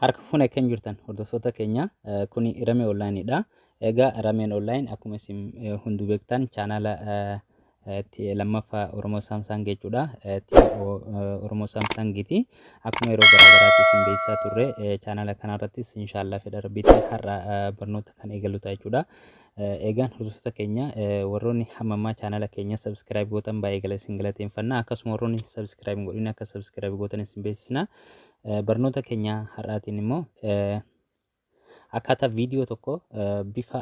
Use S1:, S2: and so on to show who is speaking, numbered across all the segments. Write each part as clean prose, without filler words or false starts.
S1: Harka fuunee kan jirtan hordoftoota keenya kuni Ramee Online dha. Egaa Rameen Online akkuma isin hundi beektan chaanala lammaffaa Oromoo Samsung jechuudha. Oromoo Samsungiti. Akkuma yeroo garaagaraatti isin beeksisaa turre chaanala kanarrattis inshallah fedha rabbiitiin har'a barnoota kan eegalu ta'a jechuudha. Egaan hordoftoota keenya warroonni hammammaa chaanala keenya subscribe gootan baay'ee gala isin galateeffannaa. Akkasuma warroonni subscribe godhin akka subscribe gootan isin beeksisna. Barnoota keenya har'aatiin immoo akkaataa viidiyoo tokko bifa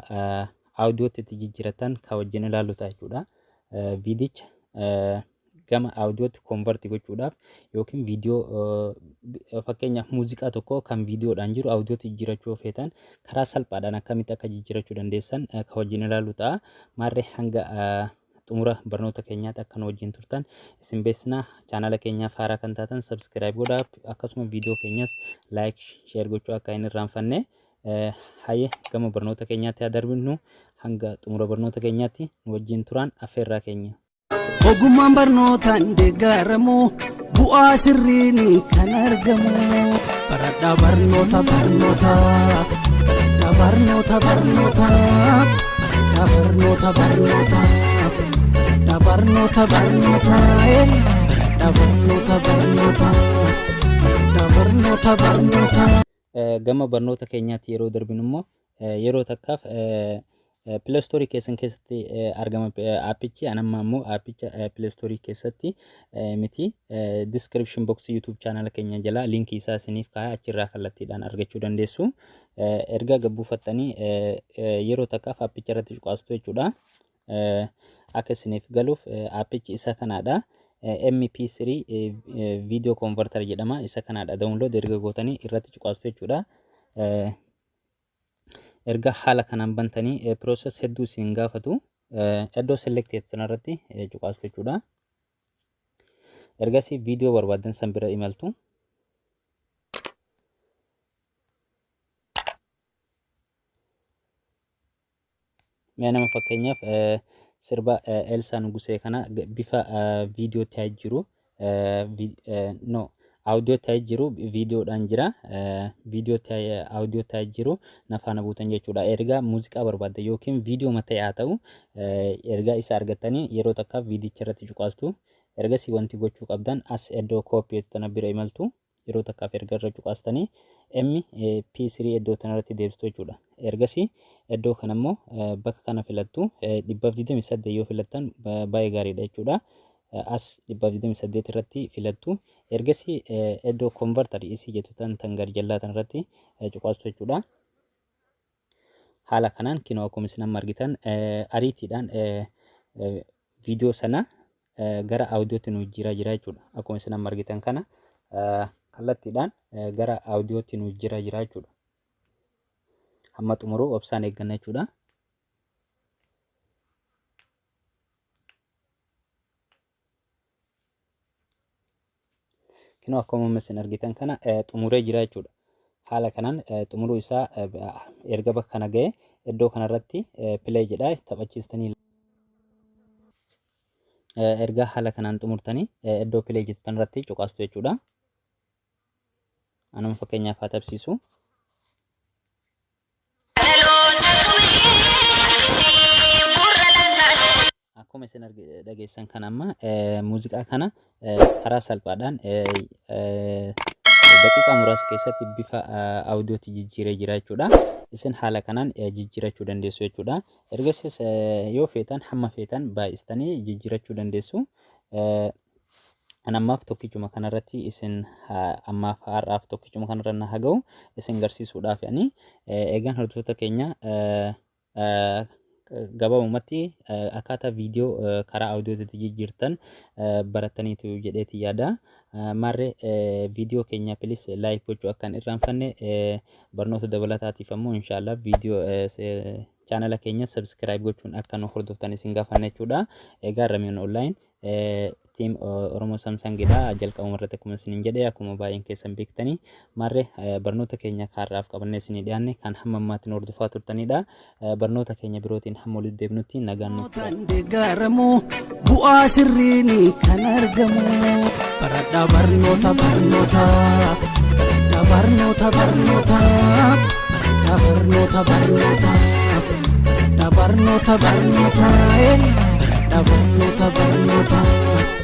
S1: audiootti jijjiiratan kan wajjin ilaallu ta'a jechuudha. Viidicha gama audiootti konverti gochuudhaaf yookiin viidiyoo fakkeenyaaf muuziqaa tokko kan viidiyoodhaan jiru audiootti jijjiirachuu feetan karaa salphaadhaan akkamitti akka jijjiirachuu dandeessan kan wajjin ilaallu ta'a. Maarree hanga xumura barnoota keenyaatti akka nu wajjin turtan isin beeksisna. Chaanala keenyaaf haaraa kan taatan subscribe godhaa, akkasuma viidiyoo keenyas like share gochuu akka hin irraanfanne. Hayyee gama barnoota keenyaatti haa darbinu. Hanga xumura barnoota keenyaatti nu wajjin turan affeerraa keenya.
S2: Ogummaan barnootaan deeggaramu bu'aa sirriin kan argamu. Baradhaa barnoota barnoota baradhaa barnoota barnoota baradhaa barnoota barnoota baradhaa barnoota barnoota baradhaa barnoota barnoota baradhaa barnoota barnoota.
S1: Gama barnoota keenyaatti yeroo darbinu immoo yeroo takkaaf Play Store keessan keessatti argama appichi. Anamma immoo appicha Play Store keessatti miti description box YouTube channel keenya jala linkii isaa isiniif kaa'ee achirraa kallattiidhaan argachuu dandeessu. Erga gabbuufattanii yeroo takkaaf appicha irratti cuqaastu jechuudha. Akka isiniif galuuf appichi isa kanaadha. MP3 video converter jedhama. Isa kanaadha download erga gootanii irratti cuqaastu jechuudha. Erga haala kanaan bantanii process hedduu isin gaafatu iddoo selected sanarratti cuqaastu jechuudha. Ergasii viidiyoo barbaadan san bira imaltu. Mee nama fakkeenyaaf sirba Elsaa Nugusee kana bifa viidiyoo ta'ee jiru no audio ta'ee jiru viidiyoodhaan jira. Viidiyoo ta'ee audio ta'ee jiru nafaana buutan jechuudha. Erga muuziqaa barbaadda yookiin viidiyoo mataa haa ta'u erga isa argattanii yeroo takkaaf viidicha irratti cuqaastu. Ergasii wanti gochuu qabdan as iddoo koopii tana bira imaltu. Yeroo takkaaf erga irra cuqaastanii MP3 iddoo tanarratti deebistu jechuudha. Ergasii iddoo kanammoo bakka kana filattu 128 yoo filattan baay'ee gaariidha jechuudha. As 128 irratti filattu. Ergasii iddoo converter isii jettutan tan garjallaa tanarratti cuqaastu jechuudha. Haala kanaan kinoo akkuma isin amma argitan ariitiidhaan viidiyoo sana gara audiootti nu jijjiiraa jira jechuudha. Akkuma isin amma argitan kana kallattiidhaan gara audiootti nu jijjiiraa jira jechuudha. Hamma xumuruu obsaan eegganna jechuudha. Kinoo akkuma isin argitan kana xumuree jira jechuudha. Haala kanaan xumuruu isaa erga bakka kana ga'e iddoo kanarratti play jedhaa taphachiistanii erga haala kanaan xumurtanii iddoo play jettan irratti cuqaastu jechuudha. Anuma fakkeenyaaf haa tapsiisu. Akkuma isin dhageessan kana amma muuziqaa kana karaa salphaadhaan daqiiqaa muraasa keessatti bifa audiootti jijjiiree jira jechuudha. Isin haala kanaan jijjiirachuu dandeessu jechuudha. Ergasiis yoo feetan hamma feetan baay'istanii jijjiirachuu dandeessu. Anammaaf tokkichuma kanarratti isin ammaaf har'aaf tokkichuma kanarra na haga'u isin garsiisuudhaaf yani eegaan hordoftoota keenya gabaabumatti akkaataa viidiyoo karaa audiootti jijjiirtan barattaniitu jedheeti yaada. Maarree viidiyoo keenya please like gochuu akka hin irraanfanne barnoota dabalataatiif ammoo inshallah viidiyoo chaanala keenya subscribe gochuun akka nu hordoftan isin gaafanna jechuudha. Egaa Rameen Online team Oromoo Samsungidha. Jalqabuma irratti akkuma isin jedhe akkuma baay'een keessan beektanii maarree barnoota keenya kaarraaf qabannee isin dhiyaanne kan hamma ammaatiin hordofaa turtanidha. Barnoota keenya birootiin hamma walitti deebinutti nagaan nuuf
S2: deeggaramu bu'aa sirriin kan argamu. Baradhaa barnoota barnoota baradhaa barnoota barnoota baradhaa barnoota barnoota baradhaa barnoota barnoota baradhaa barnoota barnoota